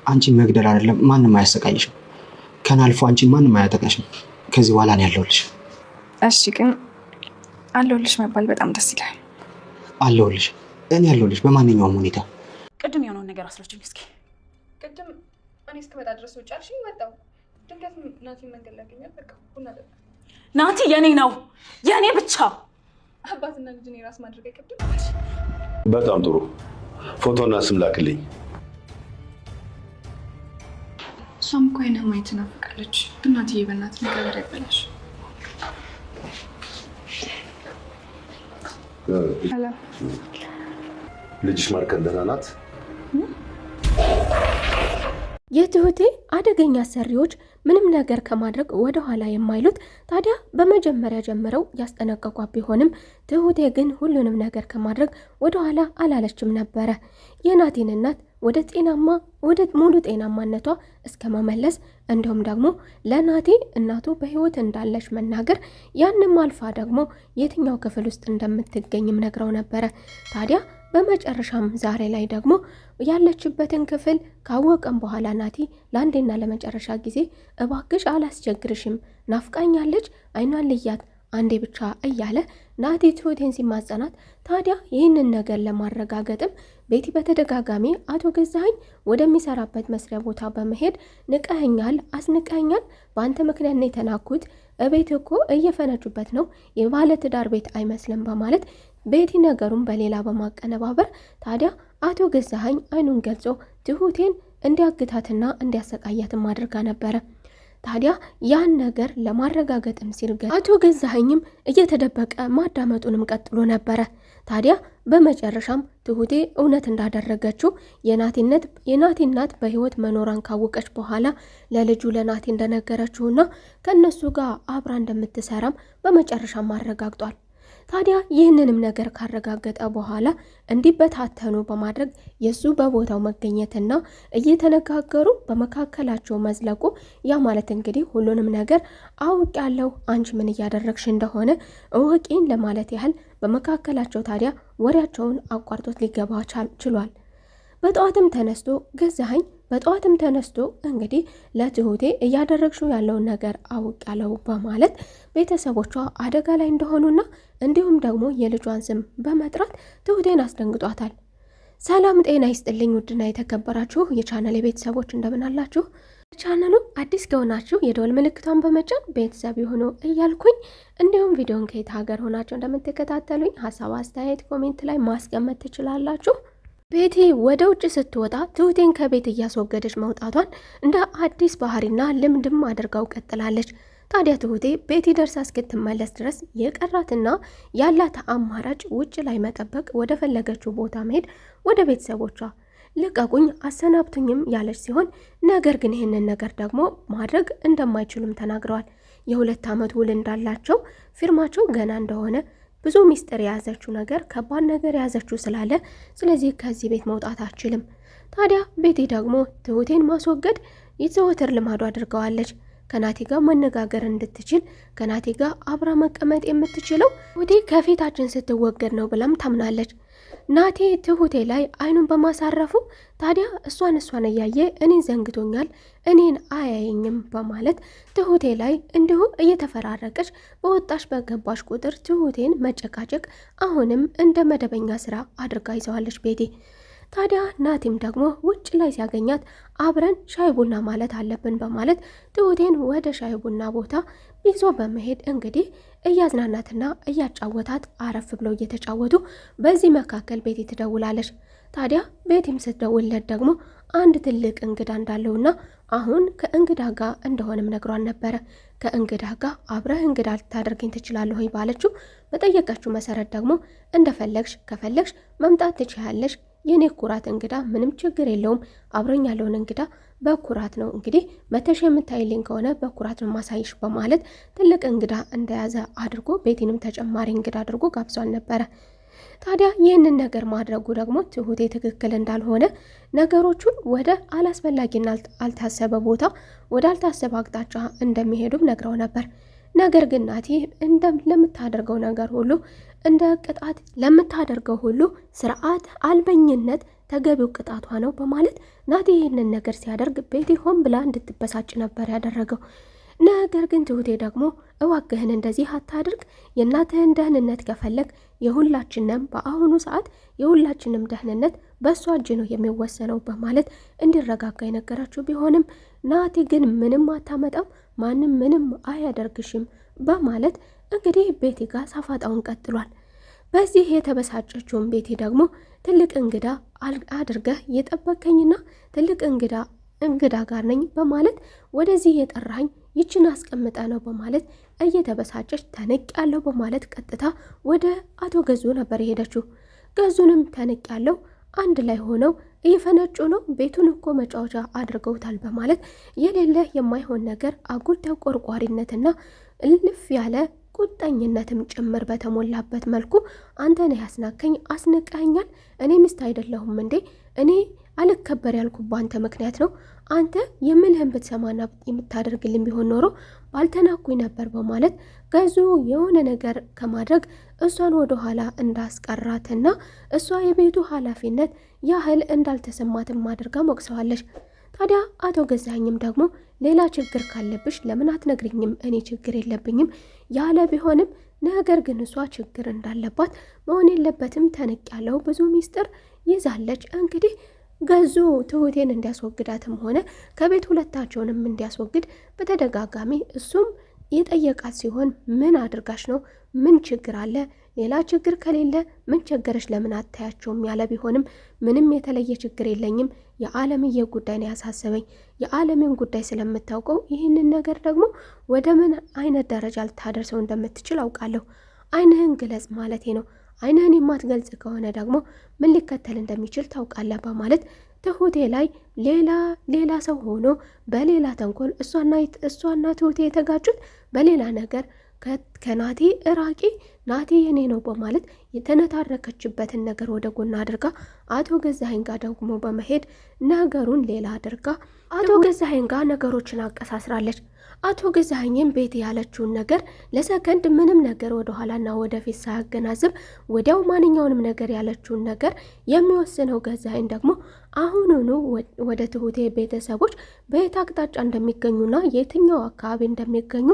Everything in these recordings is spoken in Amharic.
አንቺ መግደል አይደለም ማንም አያሰቃይሽም። ከናልፎ አንቺ ማንም አያጠቃሽም። ከዚህ በኋላ ነው ያለሁልሽ። እሺ ግን አለሁልሽ መባል በጣም ደስ ይላል። አለሁልሽ፣ እኔ አለሁልሽ በማንኛውም ሁኔታ። ቅድም የሆነውን ነገር አስረጅኝ እስኪ። ቅድም እኔ እስክመጣ ድረስ ውጭ አልሽኝ፣ መጣሁ። ድንገት ናቲ መንገድ ላይ አገኘሁት። በቃ ቡና ጠጣ። ናቲ የኔ ነው የኔ ብቻ። አባትና ልጅን የራስ ማድረግ አይከብድም? በጣም ጥሩ። ፎቶና ስም ላክልኝ። እሷም እኮ አይነህ ማየት ትናፍቃለች። እናትዬ በእናትህ ነገር እንዳይበላሽ። ልጅሽ ማርከን ደህና ናት? የትሁቴ አደገኛ አሰሪዎች ምንም ነገር ከማድረግ ወደ ኋላ የማይሉት ታዲያ በመጀመሪያ ጀምረው ያስጠነቀቋት ቢሆንም ትሁቴ ግን ሁሉንም ነገር ከማድረግ ወደ ኋላ አላለችም ነበረ። የናቲን እናት ወደ ሙሉ ጤናማነቷ እስከ መመለስ እንዲሁም ደግሞ ለናቲ እናቱ በህይወት እንዳለች መናገር፣ ያንም አልፋ ደግሞ የትኛው ክፍል ውስጥ እንደምትገኝም ነግረው ነበረ። ታዲያ በመጨረሻም ዛሬ ላይ ደግሞ ያለችበትን ክፍል ካወቀም በኋላ ናቲ ለአንዴና ለመጨረሻ ጊዜ እባክሽ አላስቸግርሽም፣ ናፍቃኛለች፣ አይኗን ልያት አንዴ ብቻ እያለ ናቲ ትሁቴን ሲማጸናት፣ ታዲያ ይህንን ነገር ለማረጋገጥም ቤቲ በተደጋጋሚ አቶ ገዛኸኝ ወደሚሰራበት መስሪያ ቦታ በመሄድ ንቀኸኛል፣ አስንቀኸኛል፣ በአንተ ምክንያት ነው የተናኩት፣ እቤት እኮ እየፈነጩበት ነው፣ የባለ ትዳር ቤት አይመስልም በማለት ቤቲ ነገሩን በሌላ በማቀነባበር ታዲያ አቶ ገዛኸኝ አይኑን ገልጾ ትሁቴን እንዲያግታትና እንዲያሰቃያትም አድርጋ ነበረ። ታዲያ ያን ነገር ለማረጋገጥም ሲል አቶ ገዛኸኝም እየተደበቀ ማዳመጡንም ቀጥሎ ነበረ። ታዲያ በመጨረሻም ትሁቴ እውነት እንዳደረገችው የናቲ እናት በህይወት መኖሯን ካወቀች በኋላ ለልጁ ለናቲ እንደነገረችውና ከእነሱ ጋር አብራ እንደምትሰራም በመጨረሻም አረጋግጧል። ታዲያ ይህንንም ነገር ካረጋገጠ በኋላ እንዲበታተኑ በማድረግ የሱ በቦታው መገኘትና እየተነጋገሩ በመካከላቸው መዝለቁ፣ ያ ማለት እንግዲህ ሁሉንም ነገር አውቄያለሁ፣ አንቺ ምን እያደረግሽ እንደሆነ እወቂኝ ለማለት ያህል በመካከላቸው ታዲያ ወሬያቸውን አቋርጦት ሊገባ ችሏል። በጠዋትም ተነስቶ እንግዲህ ለትሁቴ እያደረግሽው ያለውን ነገር አውቃለሁ በማለት ቤተሰቦቿ አደጋ ላይ እንደሆኑና እንዲሁም ደግሞ የልጇን ስም በመጥራት ትሁቴን አስደንግጧታል። ሰላም ጤና ይስጥልኝ ውድና የተከበራችሁ የቻናል ቤተሰቦች እንደምን አላችሁ? ቻናሉ አዲስ ከሆናችሁ የደወል ምልክቷን በመጫን ቤተሰብ ይሁኑ እያልኩኝ እንዲሁም ቪዲዮን ከየት ሀገር ሆናችሁ እንደምትከታተሉኝ ሀሳብ አስተያየት ኮሜንት ላይ ማስቀመጥ ትችላላችሁ። ቤቲ ወደ ውጭ ስትወጣ ትሁቴን ከቤት እያስወገደች መውጣቷን እንደ አዲስ ባህሪና ልምድም አድርጋው ቀጥላለች። ታዲያ ትሁቴ ቤቲ ደርሳ እስክትመለስ ድረስ የቀራትና ያላት አማራጭ ውጭ ላይ መጠበቅ፣ ወደ ፈለገችው ቦታ መሄድ፣ ወደ ቤተሰቦቿ ልቀቁኝ አሰናብቱኝም ያለች ሲሆን ነገር ግን ይህንን ነገር ደግሞ ማድረግ እንደማይችሉም ተናግረዋል። የ2 ዓመት ውል እንዳላቸው ፊርማቸው ገና እንደሆነ ብዙ ሚስጥር የያዘችው ነገር ከባድ ነገር የያዘችው ስላለ ስለዚህ ከዚህ ቤት መውጣት አትችልም። ታዲያ ቤቲ ደግሞ ትሁቴን ማስወገድ የዘወትር ልማዱ አድርገዋለች። ከናቲ ጋር መነጋገር እንድትችል ከናቲ ጋር አብራ መቀመጥ የምትችለው ትሁቴ ከፊታችን ስትወገድ ነው ብላም ታምናለች። ናቲ ትሁቴ ላይ አይኑን በማሳረፉ ታዲያ እሷን እያየ እኔን ዘንግቶኛል፣ እኔን አያየኝም በማለት ትሁቴ ላይ እንዲሁም እየተፈራረቀች በወጣሽ በገባሽ ቁጥር ትሁቴን መጨቃጨቅ አሁንም እንደ መደበኛ ስራ አድርጋ ይዘዋለች ቤቲ። ታዲያ ናቲም ደግሞ ውጭ ላይ ሲያገኛት አብረን ሻይ ቡና ማለት አለብን በማለት ትሁቴን ወደ ሻይ ቡና ቦታ ይዞ በመሄድ እንግዲህ እያዝናናትና እያጫወታት አረፍ ብለው እየተጫወቱ በዚህ መካከል ቤቲ ትደውላለች። ታዲያ ቤቲም ስትደውልለት ደግሞ አንድ ትልቅ እንግዳ እንዳለውና አሁን ከእንግዳ ጋር እንደሆነም ነግሯን ነበረ። ከእንግዳ ጋር አብረህ እንግዳ ልታደርገኝ ትችላለህ ወይ ባለችው በጠየቀችው መሰረት ደግሞ እንደፈለግሽ ከፈለግሽ መምጣት ትችያለሽ፣ የኔ ኩራት እንግዳ ምንም ችግር የለውም፣ አብረኝ ያለውን እንግዳ በኩራት ነው እንግዲህ መተሽ የምታይልኝ ከሆነ በኩራት ነው ማሳይሽ በማለት ትልቅ እንግዳ እንደያዘ አድርጎ ቤቲንም ተጨማሪ እንግዳ አድርጎ ጋብዟን ነበረ። ታዲያ ይህንን ነገር ማድረጉ ደግሞ ትሁቴ ትክክል እንዳልሆነ ነገሮቹን ወደ አላስፈላጊና አልታሰበ ቦታ ወደ አልታሰበ አቅጣጫ እንደሚሄዱም ነግረው ነበር። ነገር ግን ናቲ ለምታደርገው ነገር ሁሉ እንደ ቅጣት ለምታደርገው ሁሉ ስርዓት አልበኝነት ተገቢው ቅጣቷ ነው በማለት ናቲ ይህንን ነገር ሲያደርግ ቤቲ ሆን ብላ እንድትበሳጭ ነበር ያደረገው። ነገር ግን ትሁቴ ደግሞ እዋግህን እንደዚህ አታድርግ፣ የእናትህን ደህንነት ከፈለግ የሁላችንም በአሁኑ ሰዓት የሁላችንም ደህንነት በእሷ እጅ ነው የሚወሰነው በማለት እንዲረጋጋ የነገራችሁ ቢሆንም ናቲ ግን ምንም አታመጣም፣ ማንም ምንም አያደርግሽም በማለት እንግዲህ ቤቲ ጋር ሳፋጣውን ቀጥሏል። በዚህ የተበሳጨችውን ቤቲ ደግሞ ትልቅ እንግዳ አድርገህ የጠበቀኝና ትልቅ እንግዳ ጋር ነኝ በማለት ወደዚህ የጠራኝ ይችን አስቀምጠ ነው በማለት እየተበሳጨች ተንቅ ያለው በማለት ቀጥታ ወደ አቶ ገዙ ነበር የሄደችው። ገዙንም ተንቅ ያለው አንድ ላይ ሆነው እየፈነጩ ነው፣ ቤቱን እኮ መጫወቻ አድርገውታል በማለት የሌለ የማይሆን ነገር አጉል ተቆርቋሪነትና እልፍ ያለ ቁጣኝነትም ጭምር በተሞላበት መልኩ አንተ ነህ ያስናከኝ፣ አስንቀኛል፣ እኔ ሚስት አይደለሁም እንዴ? እኔ አልከበር ያልኩ በአንተ ምክንያት ነው። አንተ የምልህን ብትሰማና የምታደርግልኝ ቢሆን ኖሮ ባልተናኩኝ ነበር በማለት ገዙ የሆነ ነገር ከማድረግ እሷን ወደ ኋላ እንዳስቀራትና እሷ የቤቱ ኃላፊነት ያህል እንዳልተሰማትም አድርጋ ሞቅሰዋለች። ታዲያ አቶ ገዛኸኝም ደግሞ ሌላ ችግር ካለብሽ ለምን አትነግሪኝም? እኔ ችግር የለብኝም ያለ ቢሆንም ነገር ግን እሷ ችግር እንዳለባት መሆን የለበትም፣ ተንቅ ያለው ብዙ ሚስጥር ይዛለች። እንግዲህ ገዙ ትሁቴን እንዲያስወግዳትም ሆነ ከቤት ሁለታቸውንም እንዲያስወግድ በተደጋጋሚ እሱም የጠየቃት ሲሆን ምን አድርጋሽ ነው? ምን ችግር አለ? ሌላ ችግር ከሌለ ምን ቸገረሽ? ለምን አታያቸውም ያለ ቢሆንም ምንም የተለየ ችግር የለኝም፣ የዓለምዬ ጉዳይ ነው ያሳሰበኝ። የዓለምን ጉዳይ ስለምታውቀው ይህንን ነገር ደግሞ ወደ ምን አይነት ደረጃ ልታደርሰው እንደምትችል አውቃለሁ። ዓይንህን ግለጽ ማለቴ ነው። ዓይንህን የማትገልጽ ከሆነ ደግሞ ምን ሊከተል እንደሚችል ታውቃለህ በማለት ትሁቴ ላይ ሌላ ሰው ሆኖ በሌላ ተንኮል እሷና ትሁቴ የተጋጩት በሌላ ነገር ከናቲ እራቂ፣ ናቲ የኔ ነው በማለት የተነታረከችበትን ነገር ወደ ጎን አድርጋ አቶ ገዛኸኝ ጋር ደግሞ በመሄድ ነገሩን ሌላ አድርጋ አቶ ገዛኸኝ ጋር ነገሮችን አቀሳስራለች። አቶ ገዛኸኝም ቤት ያለችውን ነገር ለሰከንድ ምንም ነገር ወደኋላና ወደፊት ሳያገናዝብ ወዲያው ማንኛውንም ነገር ያለችውን ነገር የሚወስነው ገዛኸኝ ደግሞ አሁኑኑ ወደ ትሁቴ ቤተሰቦች በየት አቅጣጫ እንደሚገኙና የትኛው አካባቢ እንደሚገኙ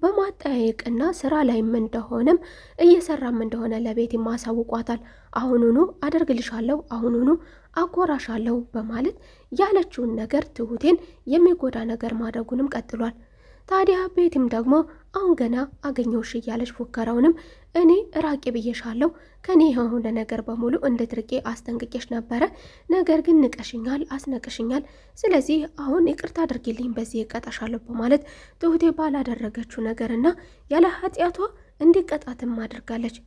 በማጠያየቅና ስራ ላይም እንደሆነም እየሰራም እንደሆነ ለቤት ማሳውቋታል። አሁኑኑ አደርግልሻለሁ፣ አሁኑኑ አኮራሻለሁ በማለት ያለችውን ነገር ትሁቴን የሚጎዳ ነገር ማድረጉንም ቀጥሏል። ታዲያ ቤትም ደግሞ አሁን ገና አገኘውሽ እያለች ፉከራውንም እኔ ራቂ ብዬሻለሁ፣ ከኔ የሆነ ነገር በሙሉ እንድትርቄ አስጠንቅቄሽ ነበረ፣ ነገር ግን ንቀሽኛል፣ አስነቅሽኛል። ስለዚህ አሁን ይቅርታ አድርጊልኝ፣ በዚህ እቀጣሻለሁ በማለት ትሁቴ ባላደረገችው ነገርና ያለ ኃጢአቷ እንዲቀጣትም አድርጋለች።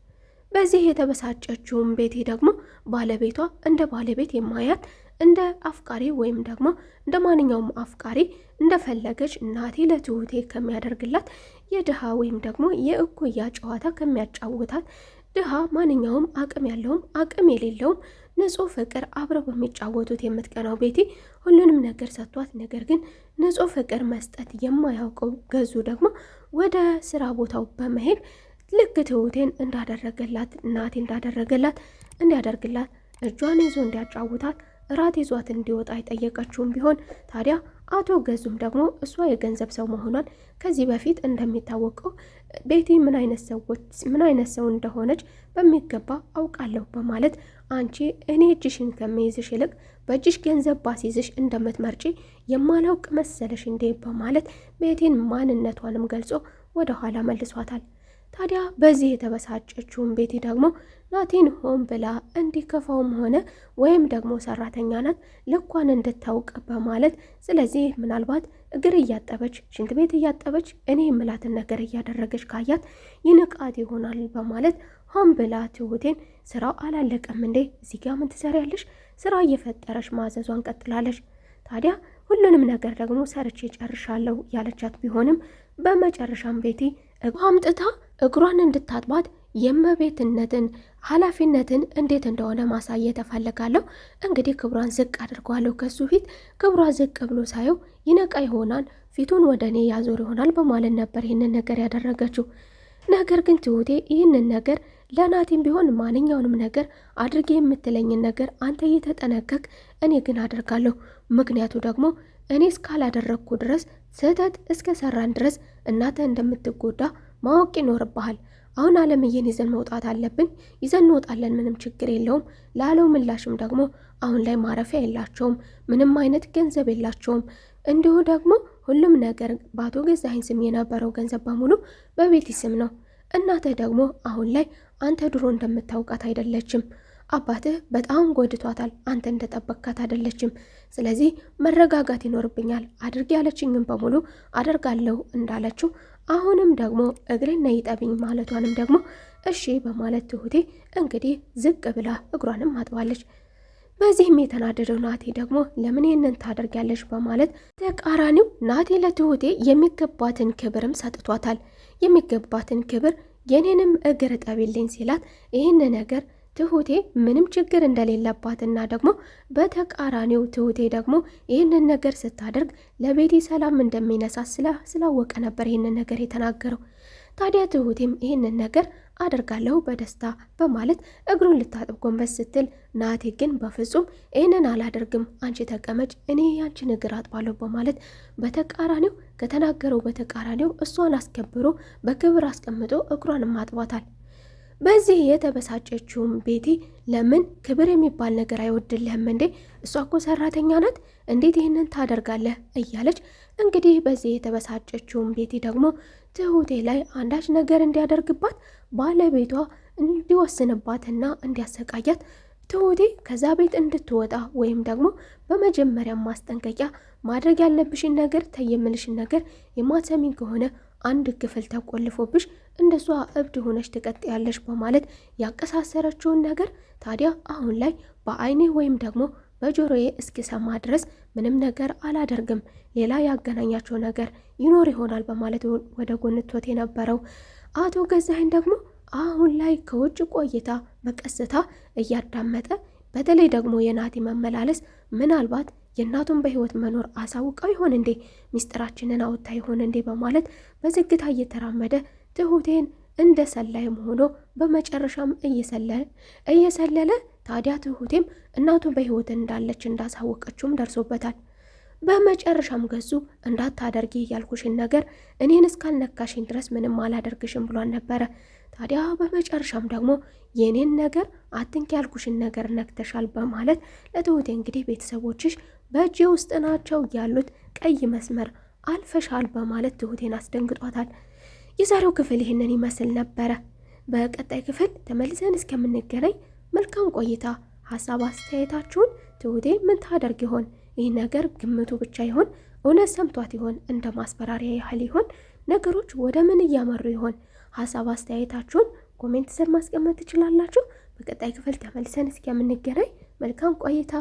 በዚህ የተበሳጨችውን ቤቴ ደግሞ ባለቤቷ እንደ ባለቤት የማያት እንደ አፍቃሪ ወይም ደግሞ እንደ ማንኛውም አፍቃሪ እንደፈለገች እናቴ ለትሁቴ ከሚያደርግላት የድሃ ወይም ደግሞ የእኩያ ጨዋታ ከሚያጫውታት ድሃ ማንኛውም አቅም ያለውም አቅም የሌለውም ንጹህ ፍቅር አብረው በሚጫወቱት የምትቀናው ቤቲ ሁሉንም ነገር ሰጥቷት፣ ነገር ግን ንጹህ ፍቅር መስጠት የማያውቀው ገዙ ደግሞ ወደ ስራ ቦታው በመሄድ ልክ ትሁቴን እንዳደረገላት እናቴ እንዳደረገላት እንዲያደርግላት እጇን ይዞ እንዲያጫውታት እራት ይዟት እንዲወጣ አይጠየቀችውም ቢሆን ታዲያ አቶ ገዙም ደግሞ እሷ የገንዘብ ሰው መሆኗን ከዚህ በፊት እንደሚታወቀው ቤቲ ምን አይነት ሰው እንደሆነች በሚገባ አውቃለሁ በማለት አንቺ እኔ እጅሽን ከመይዝሽ ይልቅ በእጅሽ ገንዘብ ባስይዝሽ እንደምትመርጪ የማላውቅ መሰለሽ እንዴ በማለት ቤቴን ማንነቷንም ገልጾ ወደ ኋላ መልሷታል። ታዲያ በዚህ የተበሳጨችውን ቤቲ ደግሞ ናቲን ሆን ብላ እንዲከፋውም ሆነ ወይም ደግሞ ሰራተኛ ናት ልኳን እንድታውቅ በማለት ስለዚህ ምናልባት እግር እያጠበች ሽንት ቤት እያጠበች እኔ የምላትን ነገር እያደረገች ካያት ይንቃት ይሆናል በማለት ሆን ብላ ትሁቴን ስራው አላለቀም እንዴ እዚህ ጋር ምን ትሰሪያለሽ? ስራ እየፈጠረች ማዘዟን ቀጥላለች። ታዲያ ሁሉንም ነገር ደግሞ ሰርቼ ጨርሻለሁ ያለቻት ቢሆንም በመጨረሻም ቤቲ አምጥታ እግሯን እንድታጥባት የመቤትነትን ኃላፊነትን እንዴት እንደሆነ ማሳየት እፈልጋለሁ። እንግዲህ ክብሯን ዝቅ አድርጓለሁ። ከሱ ፊት ክብሯ ዝቅ ብሎ ሳየው ይነቃ ይሆናል፣ ፊቱን ወደ እኔ ያዞር ይሆናል በማለት ነበር ይህንን ነገር ያደረገችው። ነገር ግን ትሁቴ ይህንን ነገር ለናቲም ቢሆን ማንኛውንም ነገር አድርጌ የምትለኝን ነገር አንተ እየተጠነቀቅ፣ እኔ ግን አደርጋለሁ። ምክንያቱ ደግሞ እኔ እስካላደረግኩ ድረስ ስህተት እስከ ሰራን ድረስ እናተ እንደምትጎዳ ማወቅ ይኖርብሃል። አሁን አለምዬን ይዘን መውጣት አለብን። ይዘን እንወጣለን፣ ምንም ችግር የለውም ላለው ምላሽም ደግሞ አሁን ላይ ማረፊያ የላቸውም፣ ምንም አይነት ገንዘብ የላቸውም። እንዲሁ ደግሞ ሁሉም ነገር በአቶ ገዛኸኝ ስም የነበረው ገንዘብ በሙሉ በቤቲ ስም ነው። እናትህ ደግሞ አሁን ላይ አንተ ድሮ እንደምታውቃት አይደለችም። አባትህ በጣም ጎድቷታል። አንተ እንደጠበቅካት አይደለችም። ስለዚህ መረጋጋት ይኖርብኛል። አድርግ ያለችኝም በሙሉ አደርጋለሁ እንዳለችው አሁንም ደግሞ እግሬን ነይ ጠቢኝ ማለቷንም ደግሞ እሺ በማለት ትሁቴ እንግዲህ ዝቅ ብላ እግሯንም አጥባለች። በዚህም የተናደደው ናቲ ደግሞ ለምን ይህንን ታደርጊያለሽ በማለት ተቃራኒው ናቲ ለትሁቴ የሚገባትን ክብርም ሰጥቷታል። የሚገባትን ክብር የኔንም እግር ጠቢልኝ ሲላት ይህን ነገር ትሁቴ ምንም ችግር እንደሌለባትና ደግሞ በተቃራኒው ትሁቴ ደግሞ ይህንን ነገር ስታደርግ ለቤቲ ሰላም እንደሚነሳ ስላወቀ ነበር ይህንን ነገር የተናገረው። ታዲያ ትሁቴም ይህንን ነገር አደርጋለሁ በደስታ በማለት እግሩን ልታጥብ ጎንበስ ስትል ናቴ ግን በፍጹም ይህንን አላደርግም፣ አንቺ ተቀመጭ፣ እኔ ያንቺን እግር አጥባለሁ በማለት በተቃራኒው ከተናገረው በተቃራኒው እሷን አስከብሮ በክብር አስቀምጦ እግሯንም አጥቧታል። በዚህ የተበሳጨችውም ቤቲ ለምን ክብር የሚባል ነገር አይወድልህም እንዴ? እሷ እኮ ሰራተኛ ናት፣ እንዴት ይህንን ታደርጋለህ? እያለች እንግዲህ በዚህ የተበሳጨችውም ቤቲ ደግሞ ትሁቴ ላይ አንዳች ነገር እንዲያደርግባት ባለቤቷ እንዲወስንባትና እንዲያሰቃያት ትሁቴ ከዛ ቤት እንድትወጣ ወይም ደግሞ በመጀመሪያም ማስጠንቀቂያ ማድረግ ያለብሽን ነገር ተየምልሽን ነገር የማትሰሚን ከሆነ አንድ ክፍል ተቆልፎብሽ እንደሷ እብድ ሆነሽ ትቀጥያለሽ በማለት ያቀሳሰረችውን ነገር ታዲያ አሁን ላይ በአይኔ ወይም ደግሞ በጆሮዬ እስኪሰማ ድረስ ምንም ነገር አላደርግም፣ ሌላ ያገናኛቸው ነገር ይኖር ይሆናል በማለት ወደ ጎን ትቶት የነበረው አቶ ገዛኸኝ ደግሞ አሁን ላይ ከውጭ ቆይታ በቀስታ እያዳመጠ በተለይ ደግሞ የናቲ መመላለስ ምናልባት የእናቱን በህይወት መኖር አሳውቀው ይሆን እንዴ? ሚስጥራችንን አውጥታ ይሆን እንዴ? በማለት በዝግታ እየተራመደ ትሁቴን እንደ ሰላይም ሆኖ በመጨረሻም እየሰለለ ታዲያ ትሁቴም እናቱ በህይወት እንዳለች እንዳሳወቀችውም ደርሶበታል። በመጨረሻም ገዙ እንዳታደርጊ ያልኩሽን ነገር እኔን እስካልነካሽን ድረስ ምንም አላደርግሽም ብሏን ነበረ። ታዲያ በመጨረሻም ደግሞ የኔን ነገር አትንኪ ያልኩሽን ነገር ነክተሻል በማለት ለትሁቴ እንግዲህ ቤተሰቦችሽ በእጅ ውስጥ ናቸው ያሉት፣ ቀይ መስመር አልፈሻል በማለት ትሁቴን አስደንግጧታል። የዛሬው ክፍል ይህንን ይመስል ነበረ። በቀጣይ ክፍል ተመልሰን እስከምንገናኝ መልካም ቆይታ። ሀሳብ አስተያየታችሁን ትሁቴ ምን ታደርግ ይሆን? ይህ ነገር ግምቱ ብቻ ይሆን? እውነት ሰምቷት ይሆን? እንደ ማስፈራሪያ ያህል ይሆን? ነገሮች ወደ ምን እያመሩ ይሆን? ሀሳብ አስተያየታችሁን ኮሜንት ስር ማስቀመጥ ትችላላችሁ። በቀጣይ ክፍል ተመልሰን እስከምንገናኝ መልካም ቆይታ